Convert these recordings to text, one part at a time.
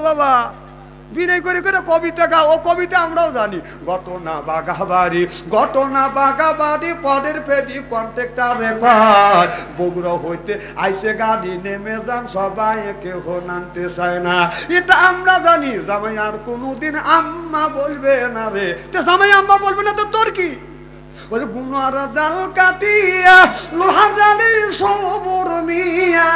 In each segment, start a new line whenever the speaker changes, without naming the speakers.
বাবা বিনয় করে করে কবিতা গা, ও কবিতা আমরাও জানি। ঘটনা বাগাবাড়ি পদের ফেরি কন্ট্রাক্টর রেকর্ড বগুড়া হইতে আইসে গাড়ি নেমে যান সবাই কেহ নামতে চায় না, এটা আমরা জানি। জামাই আর কোনোদিন আম্মা বলবে না রে, তো জামাই আম্মা বলবে না তো তোর কি? বলে গুনার জাল কাটিয়া লোহার জালি সবর মিয়া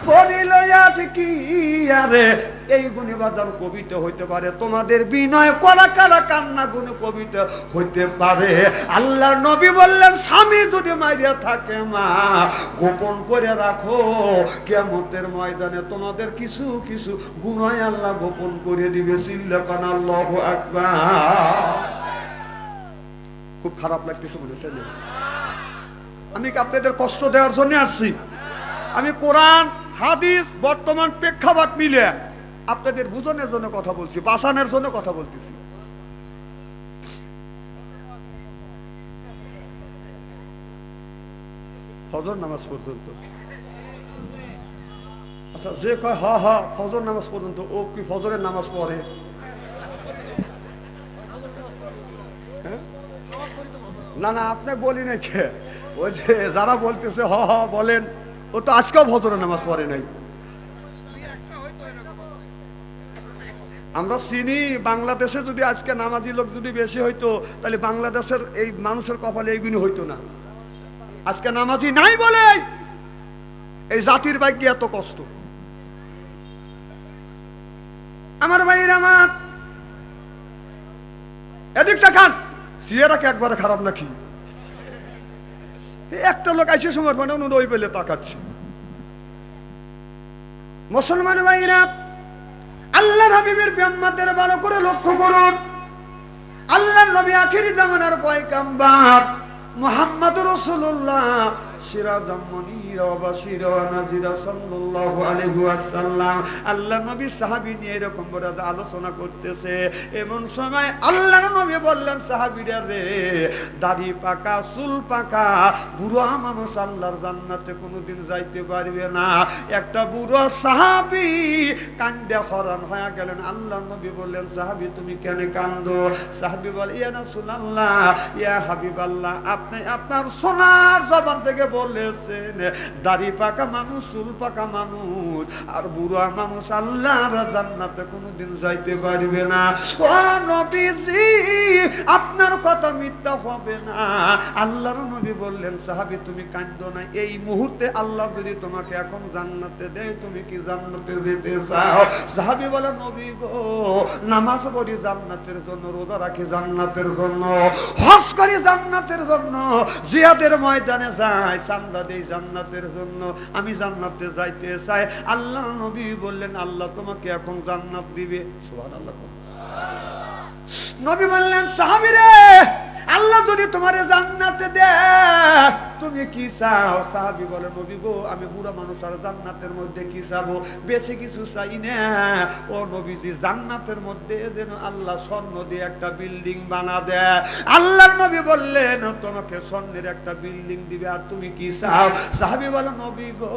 পরিল আটকিয়া রে। এই গুণে বাজার কবিতা হইতে পারে, তোমাদের বিনয় করা কারা কান্না গুণে কবিতা হইতে পারে। আল্লাহ নবী বললেন স্বামী যদি মারিয়া থাকে মা গোপন করে রাখো, কিয়ামতের ময়দানে তোমাদের কিছু কিছু গুনাহ আল্লাহ গোপন করে দিবে। চিল্লাকান আল্লাহু আকবার। খুব খারাপ লাগতেছে মনে হচ্ছে। আমি কি আপনাদের কষ্ট দেওয়ার জন্য আসছি? আমি কোরআন হাদিস বর্তমান প্রেক্ষাপট মিলে আপনাদের বুঝনের জন্য কথা বলছি, বাঁচানোর জন্য কথা বলতেছি। ফজর নামাজ পর্যন্ত, আচ্ছা যে কয় হা হা ফজর নামাজ পর্যন্ত, ও কি ফজরের নামাজ পড়ে? না না আপনি বলি না কে, ওই যে যারা বলতেছে হ হ বলেন, ও তো আজকেও ফজরের নামাজ পড়ে নাই। আমরা চিনি বাংলাদেশে যদি আজকে নামাজি লোক যদি বেশি হইতো তাহলে বাংলাদেশের এই মানুষের কপালে এইগুলি হইতো না। আজকে নামাজি নাই বলে এই জাতির ভাগ্যে এত কষ্ট। আমার ভাইয়ের আমার এদিক তাকান, চেহারা কি একবারে খারাপ নাকি? একটা লোক আইসে সময় মানে ওই বেলে তাকাচ্ছে। মুসলমান ভাইরা আল্লাহর হাবিবের বিয়াম্মাদের ভালো করে লক্ষ্য করুন। আল্লাহর নবী আখিরি জামানার পয়গাম্বর মুহাম্মদুর রাসূলুল্লাহ সিরাজাম মুনীরা ওয়া বাশীরা ওয়া নাযীরা সাল্লাল্লাহু আলাইহি ওয়াসাল্লাম। আল্লাহর নবী সাহাবী নিয়ে এরকম বড় আলোচনা করতেছে, এমন সময় আল্লাহর নবী বললেন সাহাবীরা রে, দাড়ি পাকা চুল পাকা বুড়ো মানুষ আল্লাহর জান্নাতে কোনোদিন যাইতে পারবে না। একটা বুড়ো সাহাবী কান্দে হরান হয়ে গেলেন। আল্লাহর নবী বললেন সাহাবী তুমি কেন কান্দো? সাহাবী বলে ইয়া রাসূলুল্লাহ ইয়া হাবিবাল্লাহ, আপনি আপনার সোনার জবান থেকে বলেছেন দাড়ি পাকা মানুষ চুল পাকা মানুষ আর বুড়া মানুষ আল্লাহর জান্নাতে কোনোদিন যাইতে পারবে না। ও নবীজি আপনার কথা মিথ্যা হবে না। আল্লাহর নবী বললেন সাহাবী তুমি কাঁদো না, এই মুহূর্তে আল্লাহ যদি তোমাকে এখন জান্নাতে দেয় তুমি কি জান্নাতে যেতে চাও? সাহাবী বলে নবী গো নামাজ পড়ি জান্নাতের জন্য, রোজা রাখি জান্নাতের জন্য, হজ করি জান্নাতের জন্য, জিহাদের ময়দানে যাই চান্দা দেই জান্নাতের জন্য, আমি জান্নাতে যাইতে চাই। আল্লাহ নবী বললেন আল্লাহ তোমাকে এখন জান্নাত দিবে। সুবহানাল্লাহ। নবী বললেন সাহাবী রে আল্লাহ যদি তোমারে জান্নাতে দেয় তুমি কি চাও? সাহাবী বলে নবী গো আমি বুড়া মানুষ আর জান্নাতের মধ্যে কি চাবো, বেশি কিছু চাই না। ও নবীজি জান্নাতের মধ্যে যেন আল্লাহ স্বর্ণ দিয়ে একটা বিল্ডিং বানা দেয়। আল্লাহর নবী বললেন তোমাকে স্বর্ণের একটা বিল্ডিং দিবে, আর তুমি কি চাও? সাহাবী বলে নবী গো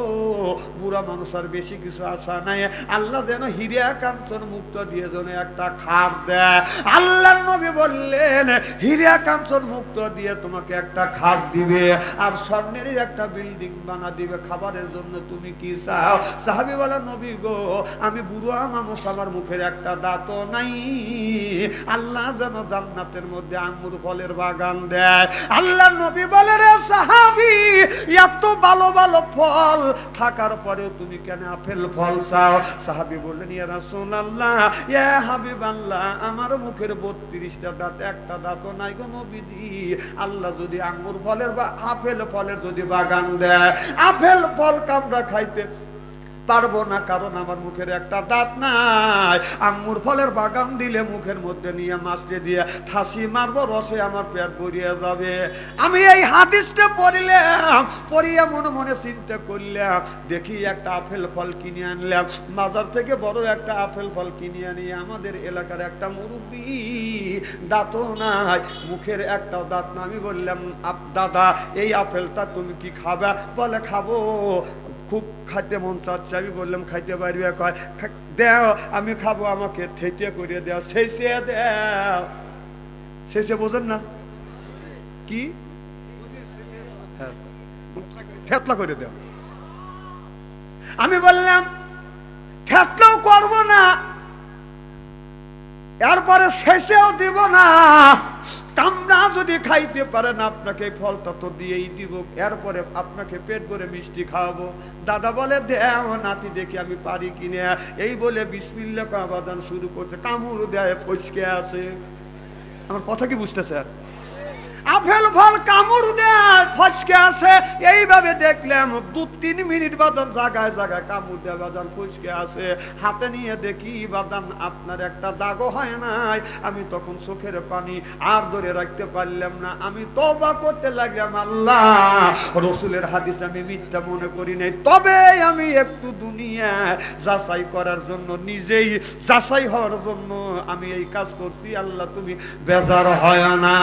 বুড়া মানুষ আর বেশি কিছু আশা নাই, আল্লাহ যেন হীরা কাঞ্চন মুক্ত দিয়ে যেন একটা খাট দেয়। আল্লাহর নবী বললেন হীরা কাঞ্চন মুক্ত দিয়ে তোমাকে একটা খাট দিবে আর স্বর্ণের একটা বিল্ডিং বানা দিবে। খাবারের জন্য তুমি কি চাও? সাহাবী বলে নবী গো আমি বুড়া মানুষ, আমার মুখের একটা দাঁতও নাই, আল্লাহ যেন জান্নাতের মধ্যে আঙ্গুর ফলের বাগান দেয়। আল্লাহর নবী বলে রে সাহাবী এত ভালো ভালো ফল থাকার পরেও তুমি কেন আপেল ফল চাও? সাহাবী বললেন ইয়া রাসূলুল্লাহ ইয়া হাবিবাল্লাহ আমার মুখের 32টা দাঁত, একটা দাঁতও নাই গো নবীজি। আল্লাহ যদি আঙ্গুর ফলের বা আপেল ফলের যদি বাগান দেয়, আপেল ফল কামড়া খাইতে পারবো না, কারণ আমার মুখের একটা দাঁত নাই। আঙ্গুর ফলের বাগান দিলে মুখের মধ্যে নিয়ে মাছতে দিয়ে ঠাসি মারবো, রসে আমার পেট ভরিয়ে যাবে। আমি এই হাদিসটা পড়লাম, পড়িয়া মনে মনে চিন্তা করলাম, দেখি একটা আপেল ফল কিনে আনলাম বাজার থেকে, বড় একটা আপেল ফল কিনে আনিয়ে আমাদের এলাকার একটা মুরব্বী দাঁতও নাই, মুখের একটা দাঁত না। আমি বললাম দাদা এই আপেলটা তুমি কি খাবে? বলে খাবো। খুব খাইতে মন চাচ্ছে। আমি বললাম খাইতে পারবে? কয় দেও, আমি খাবো, আমাকে থেতে করে দেও, শেষে দেও। শেষে বোঝেন না কি? হ্যাঁ, থেতলা করে দেও। আমি বললাম থেতলাও করবো না, এরপরে শেষেও দিব না। কামড়া যদি খাইতে পারেন আপনাকে ফলটা তো দিয়েই দিব, এরপরে আপনাকে পেট ভরে মিষ্টি খাওয়াবো। দাদা বলে দেও নাতি দেখি আমি পারি কিনা। এই বলে বিসমিল্লাহ আবাদান শুরু করছে, কামড় দেয়, ফচকে আছে। আমার কথা কি বুঝতেছে? আপেল ফল কামড় দেয়, ফচকে আছে। এইভাবে দেখলাম 2-3 মিনিট বাদান জায়গায় জায়গায় কামড় দেয়, বাদান ফচকে আছে। হাতে নিয়ে দেখি বাদান আপনার একটা দাগও হয় নাই। আমি তখন চোখের পানি আর ধরে রাখতে পারলাম না। আমি তওবা করতে লাগলাম, আল্লাহ রসুলের হাদিস আমি মিথ্যা মনে করি নাই, তবে আমি একটু দুনিয়া যাচাই করার জন্য, নিজেই যাচাই হওয়ার জন্য আমি এই কাজ করছি। আল্লাহ তুমি বেজার হয় না।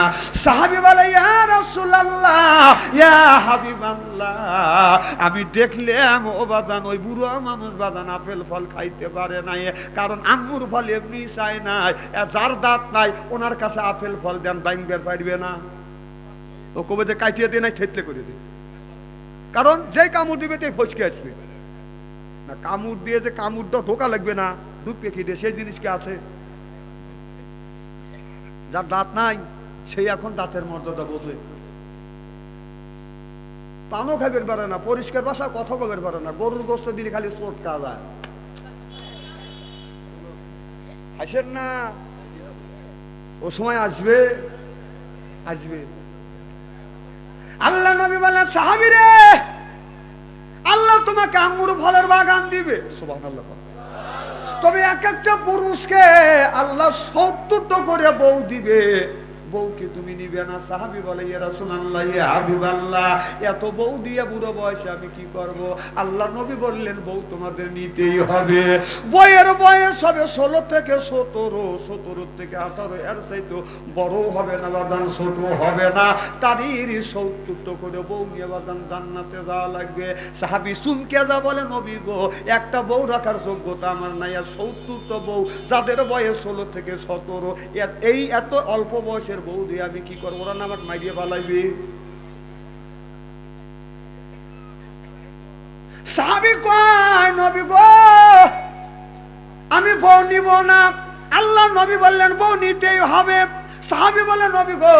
সাহাবী বলে ইয়া রাসূলুল্লাহ, ইয়া হাবিবাল্লাহ, আমি দেখলাম ও বাদান ওই বুড়ো মানুষ বাদান আপেল ফল খাইতে পারে নাই, কারণ আঙ্গুর ফল এমনি চায় নাই। যার দাঁত নাই ওনার কাছে আপেল ফল দেন, বাইঙ্গের পারবে না। ও কবে যে কাটিয়ে দিয়ে নাই, থেতলে করে দে, কারণ যে কামড় দিবে তাই ফচকে আসবে না। কামড় দিয়ে যে কামড়টা ঢোকা লাগবে না, দুধ পেঁকিয়ে দিয়ে, সেই জিনিস কি আছে? যার দাঁত নাই সেই এখন দাঁতের মর্যাদা বোঝে। পানও খাইবের পারে না, পরিষ্কার বাসা কথা কবের পারে না। গরুর গোস্ত দিলে খালি চোট কাজা। হাসেন না, ও সময় আসবে, আসবে। আল্লাহ নবী বলেন সাহাবী রে, আল্লাহ তোমাকে আঙ্গুর ফলের বাগান দিবে, সুবহানাল্লাহ। তবে এক একটা পুরুষকে আল্লাহ 70টা করে বউ দিবে, বউকে তুমি নিবে না। সাহাবী বলে ইয়া রাসূলুল্লাহ, ইয়া হাবিবাল্লাহ, এত বউ দিয়ে বুড়ো বয়সে আমি কি করব? আল্লাহ নবী বললেন বউ তোমাদের নিতেই হবে। বউয়ের বয়স হবে 16 থেকে 17, 17 থেকে 18, এর চাইতে বড় হবে না বাদান, ছোট হবে না। তারই 70টা করে বউ নিয়ে বাদান জান্নাতে যাওয়া লাগবে। সাহাবী চুমকে যা বলে নবী গো, একটা বউ রাখার যোগ্যতা আমার নাই। আর 70টা বউ যাদের বয়স 16 থেকে 17, এই এত অল্প বয়সের বউ দিয়ে আমি কি করবো? ওরা না আমার মাইরিয়ে পালাইবে। সাহাবী কয় নবী গো, আমি বউ নিব না। আল্লাহ নবী বললেন বউ নিতেই হবে। সাহাবী বলে নবী গো,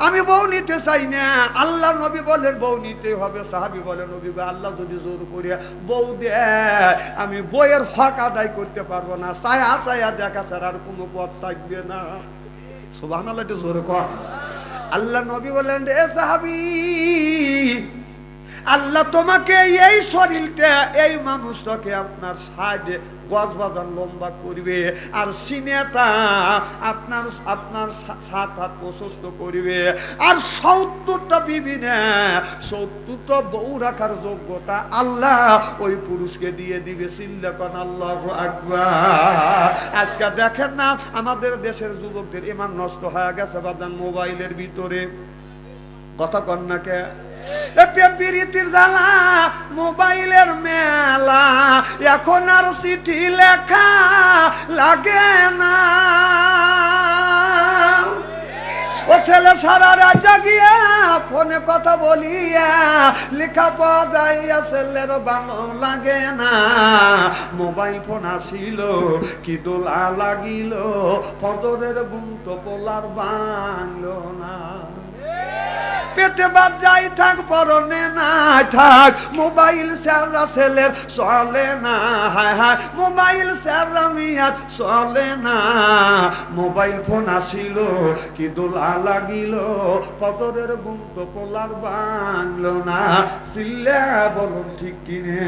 আমি বউ নিতে চাই না। আল্লাহ নবী বলেন বউ নিতেই হবে। সাহাবী বলে নবী গো, আল্লাহ যদি জোর করে বউ দেয়, আমি বউয়ের হক আদায় করতে পারবো না। ছায়া ছায়া দেখা ছাড়া আর কোনো পথ থাকবে না। সুবহানাল্লাহ, একটু জোরে কর। আল্লাহ নবী বলেন রে সাহাবী, আল্লাহ তোমাকে এই শরীরটা, এই মানুষটাকে আপনার সাইডে গজ বাজার লম্বা করবে, আর সিনেটা আপনার 7 হাত প্রশস্ত করবে, আর 70টা বিবি না, 70টা বউ রাখার যোগ্যতা আল্লাহ ওই পুরুষকে দিয়ে দিবে। চিল্লাকান আল্লাহু আকবার। আজকে দেখেন না আমাদের দেশের যুবকদের ইমান নষ্ট হয়ে গেছে বাদান মোবাইলের ভিতরে। কথা কন না কে? প্রীতির জ্বালা, মোবাইলের মেলা, এখন আর চিঠি লেখা লাগে না। ও ছেলে সারা রাত জাগিয়া ফোনে কথা বলিয়া, লেখা পড়াইয়া ছেলের ভালো লাগে না। মোবাইল ফোন আসিল কি দোলা লাগিল, ফজরের ঘুম তো পোলার ভাঙলো না। পেটে বাদ যাই থাক, পরনে না থাক, মোবাইল সারা ছেলের চলে না। হায় হায়, মোবাইল সারা মিয়ার চলে না। মোবাইল ফোন আসিল কি দোলা লাগিল, ফজরের ঘুম তো পোলার ভাঙলো না। চিল্লা বলুন ঠিক কিনে?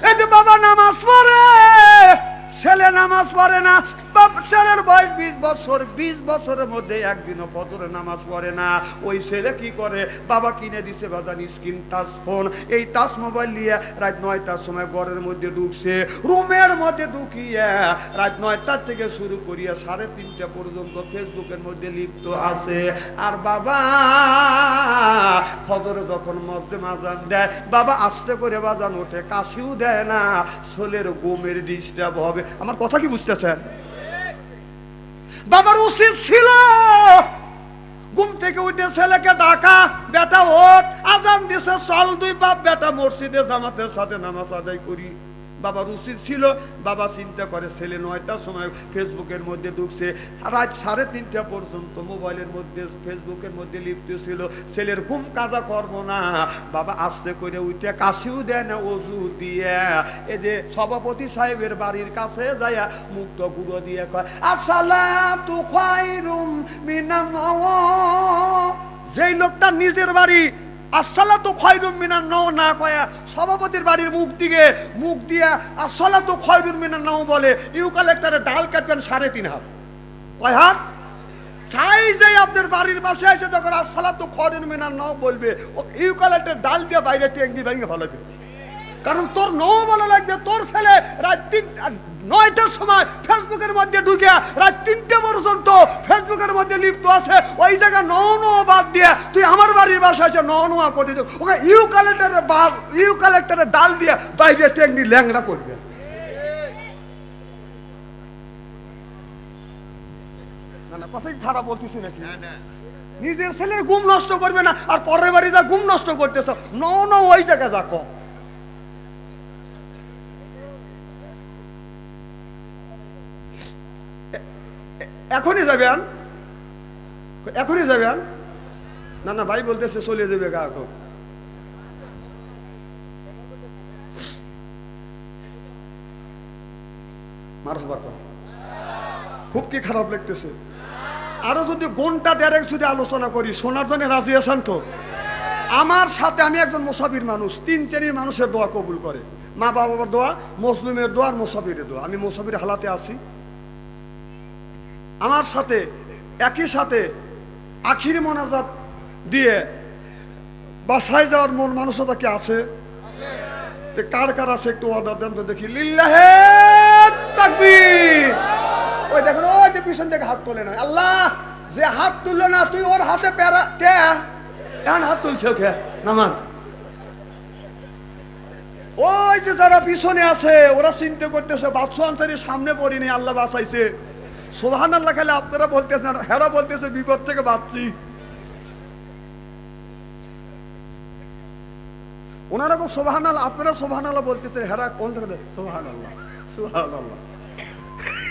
এই যে বাবা নামাজ পড়ে, ছেলে নামাজ পড়ে না, বাপ ছেলের বয়স 20 বছর, 20 বছরের মধ্যে একদিনও ফজরের নামাজ পড়ে না। ওই ছেলে কি করে, বাবা কিনে দিছে বাজান স্ক্রিন টাচ ফোন, এই টাচ মোবাইল নিয়ে রাত 9টার সময় ঘরের মধ্যে ঢুকছে, রুমের মধ্যে ঢুকিয়ে রাত 9টা থেকে শুরু করিয়া 3:30 পর্যন্ত ফেসবুকের মধ্যে লিপ্ত আছে। আর বাবা ফজরে যখন মসজিদে আযান দেয়, বাবা আস্তে করে বাজান ওঠে, কাশিও দেয় না, ছেলের ঘুমের ডিস্টার্ব হবে। আমার কথা কি বুঝতেছেন? বাবার উচিত ছিল ঘুম থেকে উঠে ছেলেকে ডাকা, বেটা ওঠ, আজান দিছে চল দুই বাপ বেটা মসজিদে জামাতের সাথে নামাজ আদায় করি। বাবার উচিত ছিল, বাবা চিন্তা করে ছেলে 9টার সময় ফেসবুকের মধ্যে ঢুকছে, রাত 3:30 পর্যন্ত মোবাইলের মধ্যে ফেসবুকের মধ্যে লিপ্ত ছিল, ছেলের ঘুম কাজা করবো না। বাবা আস্তে করে উঠে কাশিও দেয় না, ওযু দিয়ে এই যে সভাপতি সাহেবের বাড়ির কাছে যাইয়া মুক্ত গুঁড়ো দিয়ে কয় আসসালাতু খায়রুম মিনান নাওম। যেই লোকটা নিজের বাড়ি আসসালাতু খায়রুম মিনান নাওম না কয়া সভাপতির বাড়ির মুখ দিয়ে আসসালাতু খায়রুম মিনান নাওম বলে, ইউক্যালিপটাসের ডাল কাটবেন 3.5 হাত। কয় হাত? চাই যে আপনার বাড়ির পাশে এসে যখন আসসালাতু খায়রুম মিনান নাওম বলবে, ও ইউক্যালিপটাসের ডাল দিয়ে বাইরে টেঙ্গি ভেঙে ফেলাবে। কারণ তোর নও বলা লাগবে, তোর ছেলে রাত 9টার সময় ফেসবুকের মধ্যে ঢুকে রাত 3টে পর্যন্ত ফেসবুকের মধ্যে লিপ্ত আছে, ওই জায়গায় নও বাদ দিয়ে তুই আমার বাড়ির বাসায় এসে নোয়া করে দিও, ওকে ইউক্যালিপটাসের ডাল দিয়ে বাইরে টেঙ্গি ল্যাংড়া করবে। না কথাই খারাপ বলতেছি নাকি? নিজের ছেলের ঘুম নষ্ট করবে না, আর পরের বাড়ি যা ঘুম নষ্ট করতেছ, ন ওই জায়গায় যা কম। এখনই যাবেন? এখনই যাবেন? না না ভাই বলতেছে চলে যাবে গা। এখন খুব কি খারাপ লাগতেছে। আরো যদি ঘন্টা দেড়েক যদি আলোচনা করি, শোনার জন্য রাজি আছেন তো? আমার সাথে আমি একজন মুসাফির মানুষ, 3 শ্রেণীর মানুষের দোয়া কবুল করে, মা বাবার দোয়া, মুসলিমের দোয়া আর মুসাফিরের দোয়া। আমি মুসাফির হালাতে আছি, আমার সাথে একই সাথে আখির মোনাজাত দিয়ে বাসায় যাওয়ার মন মানসিকতা কি আছে? কার কার আছে একটু অর্ডার দেন তো দেখি। লিল্লাহে তাকবীর। ওই দেখেন ওই যে পিছন থেকে হাত তোলে না, আল্লাহ যে হাত তুললো না তুই ওর হাতে প্যারা কে এখন হাত তুলছে ওকে নামান। ওই যে যারা পিছনে আছে ওরা চিন্তা করতেছে বাদশাহ আনসারীর সামনে পড়িনি, আল্লাহ বাঁচাইছে। সুবহানাল্লাহ খালি আপনারা বলতেছেন, হেরা বলতেছে বিপদ থেকে বাঁচছি। ওনারা খুব সুবহানাল্লাহ, আপনারা সুবহানাল্লাহ বলতেছে, হেরা কোন থেকে সুবহানাল্লাহ সুবহানাল্লাহ,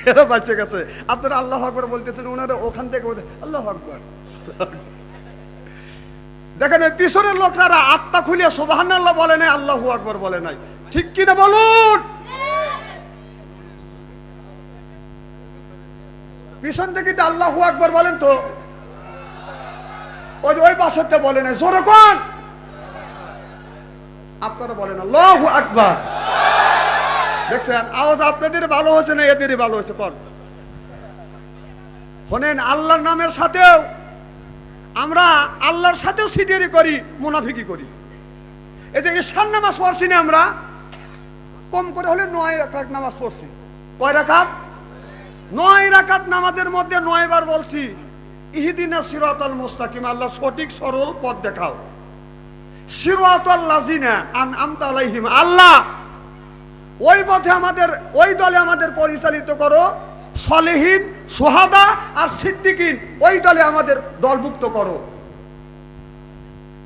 এরা বাঁচে গেছে। আপনারা আল্লাহু আকবার বলতেছেন, ওনারা ওখান থেকে আল্লাহু আকবার। দেখেন ওই পিছনের লোকরা আত্মা খুলিয়া সুবহানাল্লাহ বলে নাই, আল্লাহু আকবার বলে নাই, ঠিক কিনা বলুন? পিছন থেকে আল্লাহু আকবার বলেন তো, ওই পাশেরটা বলে নাই, জোরে কোন আপনারা বলেন আল্লাহু আকবার। দেখছেন আওয়াজ আপনাদের ভালো হয়েছে না এদেরই ভালো হয়েছে? কোন শোনেন, আল্লাহর নামের সাথেও আমরা আল্লাহর সাথেও সিটিয়ারি করি, মুনাফিকি করি। এই যে ঈশার নামাজ পড়ছি না আমরা, কম করে হলে 9 রাকাত নামাজ পড়ছি। কয় রাকাত? 9 রাকাত নামাজের মধ্যে 9 বার বলছি ইহদিনাস সিরাতাল মুস্তাকিম, আল্লাহ সঠিক সরল পথ দেখাও। সিরাতাল লাযিনা আনআমতা আলাইহিম, আল্লাহ ওই পথে আমাদের, ওই দলে আমাদের পরিচালিত করো। সলিহিন, সুহাদা আর সিদ্দিকিন, ওই দলে আমাদের দলভুক্ত করো।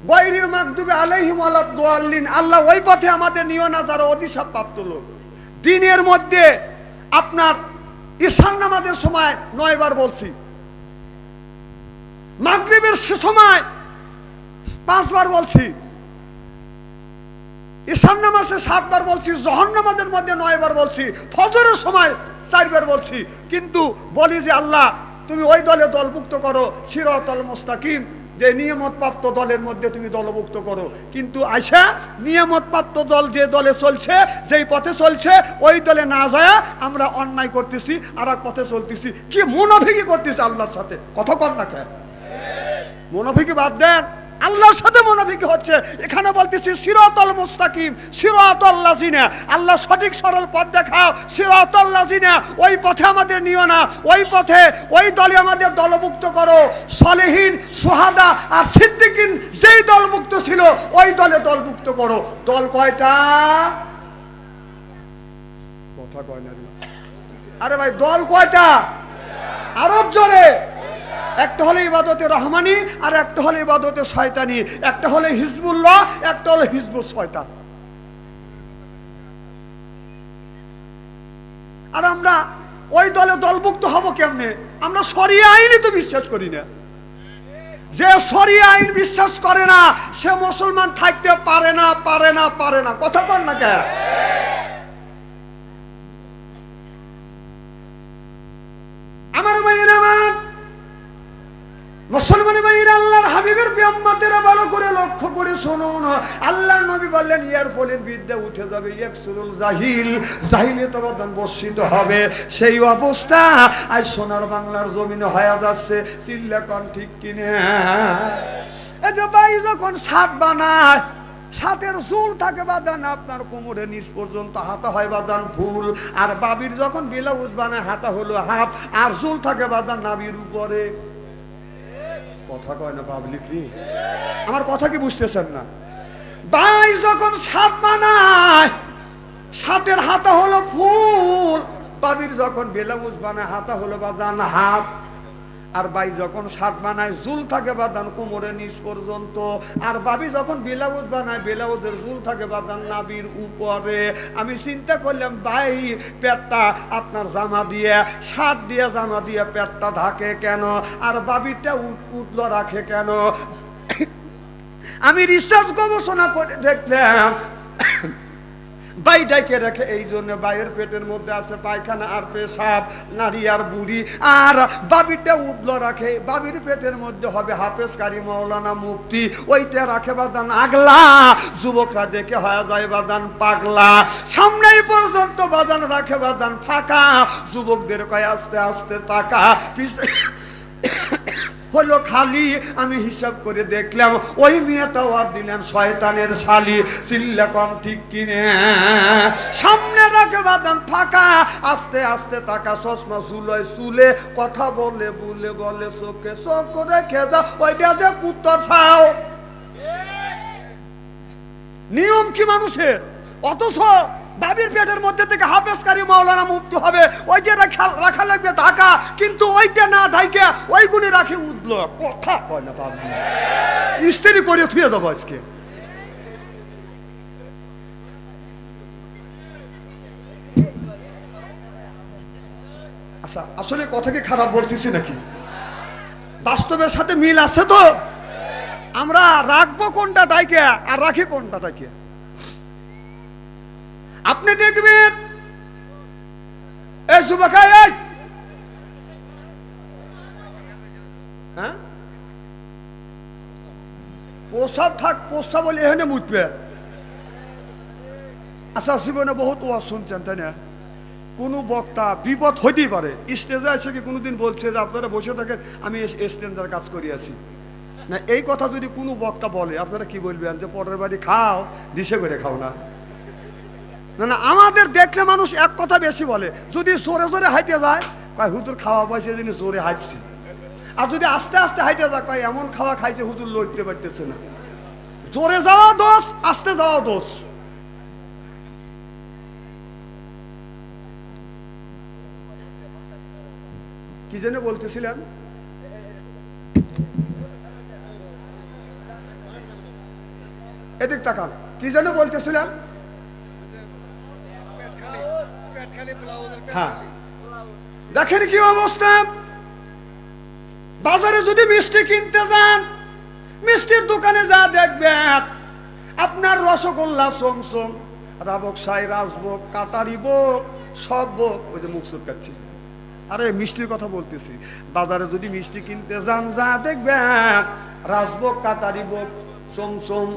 গায়রিল মাগদুবি আলাইহিম ওয়ালাদ দাল্লিন, আল্লাহ ওই পথে আমাদের নিও না যারা অভিশাপ প্রাপ্ত লোক। দিনের মধ্যে আপনার ঈশার নামাজের সময় 9 বার বলছি, মাগরিবের সময় 5 বার বলছি, ঈশার নামাজে 7 বার বলছি, যোহর নামাজের মধ্যে 9 বার বলছি, ফজরের সময় 4 বার বলছি। কিন্তু বলি যে আল্লাহ তুমি ওই দলে দলভুক্ত করো, সিরাতাল মুস্তাকিম, যে নিয়ামতপ্রাপ্ত দলের মধ্যে তুমি দলভুক্ত করো, কিন্তু আয়সা নিয়ামতপ্রাপ্ত দল যে দলে চলছে, যেই পথে চলছে, ওই দলে না যায় আমরা অন্যায় করতেছি, আর এক পথে চলতেছি। কি মুনাফিকি করতেছি আল্লাহর সাথে, কথা কর না কেন? মুনাফিকি বাদ দেন, আল্লাহর সাথে মুনাফিকি হচ্ছে। এখানে বলতেছি সিরাতাল মুস্তাকিম, সিরাতাল লাযিনা, আল্লাহ সঠিক সরল পথ দেখাও, সিরাতাল লাযিনা, ওই পথে আমাদের নিও না, ওই পথে ওই দলে আমাদের দলভুক্ত করো। সলিহিন, সুহাদা আর সিদ্দিকিন যেই দলভুক্ত ছিল ওই দলে দলভুক্ত করো। দল কয়টা? কথা কয় না, আরে ভাই দল কয়টা? আরব জোরে। একটা হলো ইবাদতে রহমানি, আর একটা হলো ইবাদতে শয়তানি। একটা হলো হিজবুল্লাহ, একটা হলো হিজবুল শয়তান। আর আমরা ওই দলে দলভুক্ত হব কেমনে? আমরা শরিয়া আইনই তো বিশ্বাস করি না। যে শরিয়া আইন বিশ্বাস করে না সে মুসলমান থাকতে পারে না, পারে না, পারে না। কথা বল না কে? আমার ভাইয়েরা, আমার মুসলমান ভাইয়েরা, আল্লাহর হাবিবের উম্মতেরা ভালো করে লক্ষ্য করে শুনুন। আল্লাহর নবী বললেন ইয়ার ফলের বিদ্যা উঠে যাবে, ইয়াকসুরুল জাহিল, জাহিলিয়াত বর্ষিত হবে। সেই অবস্থা আজ সোনার বাংলার জমিনে হয়ে যাচ্ছে। চিল্লা কোন ঠিক কিনা? এই যে ভাই যখন ছাদ বানায়, ছাদের চুল থাকে বাদান আপনার কোমরের নিচ পর্যন্ত, হাতা হয় বাদান ফুল। আর বাবির যখন ব্লাউজ বানায় হাতা হলো হাফ, আর চুল থাকে বাদান নাবির উপরে। কথা কয় না পাবলিক রে? আমার কথা কি বুঝতেছেন না? ভাই যখন ছাদ বানায়, ছাদের হাতা হলো ফুল, বাবির যখন ব্লাউজ বানায় হাতা হলো বাদান হাফ। আর ভাই যখন ছাদ বানায় জুল থাকে বাদান কোমরের নিচ পর্যন্ত। আর বাবি যখন ব্লাউজ বানায় ব্লাউজের জুল থাকে বাদান নাবির উপরে। আমি চিন্তা করলাম ভাই পেটটা আপনার জামা দিয়ে, ছাদ দিয়ে জামা দিয়ে পেটটা ঢাকে কেন, আর বাবিটা উঠলো রাখে কেন? আমি রিসার্চ গবেষণা করে দেখলাম ভাই ডাইকে রাখে এই জন্য, ভাইয়ের পেটের মধ্যে আছে পায়খানা আর পেশাব, নারী আর বুড়ি। আর বাবিটা উদলো রাখে, বাবির পেটের মধ্যে হবে হাফেজ কারি মাওলানা মুফতি, ওইটা রাখে বাদান আগলা। যুবকরা দেখে হয়ে যায় বাদান পাগলা, সামনেই পর্যন্ত বাদান রাখে বাদান ফাঁকা। যুবকদের কয় আস্তে আস্তে তাকা, হলো খালি। আমি হিসাব করে দেখলাম ওই মেয়েটাও আর দিলেন শয়তানের শালি। চিল্লা কম ঠিক কিনে? সামনে রাখে বাদান ফাঁকা, আস্তে আস্তে তাকা, চশমা চুলয় চুলে, কথা বলে বলে বলে চোখে চোখ রেখে যা, ওইটা যে কুত্তর ছাও। নিয়ম কি মানুষের? অথচ বাবির পেটের মধ্যে থেকে হাফেজ কারি মাওলানা মুফতি হবে, ওইটা রাখা লাগবে ঢাকা, কিন্তু ওইটা না ঢাকে ওই গুণে রাখে উদল। কথা কয় না বাবু, স্ত্রী করে থুয়ে দেবো আজকে। আচ্ছা, আসলে কথা কি খারাপ বলতেছি নাকি? বাস্তবের সাথে মিল আছে তো? আমরা রাখবো কোনটা ডাইকে আর রাখি কোনটা ডাইকে। আপনি দেখবেন এই যুবকাই, হ্যাঁ প্রসাব থাক, প্রসাব বলে এখানে মুতবে। আচ্ছা, জীবনে বহুত ওয়াজ শুনছেন তাই না? কোনো বক্তা বিপদ হইতেই পারে, স্টেজে এসে কি কোনোদিন বলছে যে আপনারা বসে থাকেন আমি স্ট্যান্ডার কাজ করিয়াছি না? এই কথা যদি কোনো বক্তা বলে আপনারা কি বলবেন? যে পরের বাড়ি খাও, দিশে করে খাও না। না না, আমাদের দেখলে মানুষ এক কথা বেশি বলে। যদি জোরে জোরে হাইটে যায় কয় হুজুর খাওয়া পয়সা যিনি জোরে হাঁটছি, আর যদি আস্তে আস্তে হাইটে যায় কয় এমন খাওয়া খাইছে হুজুর লইতে পারতেছে না। জোরে যাওয়া দোষ, আস্তে যাওয়া দোষ। কি জন্য বলতেছিলেন? এদিক তাকান, কি জন্য বলতেছিলেন? হ্যাঁ, দেখেন কি অবস্থা। বাজারে যদি মিষ্টি কিনতে যান, মিষ্টির দোকানে যা দেখবেন আপনার রসগোল্লা, চমচম, রাবক সাই, রাজভোগ, কাটারি ভোগ, সব ভোগ। ওই যে মুখ চুরকাচ্ছি, আরে মিষ্টির কথা বলতেছি, বাজারে যদি মিষ্টি কিনতে যান, যা দেখবেন রাজভোগ, কাটারি ভোগ, চমচম,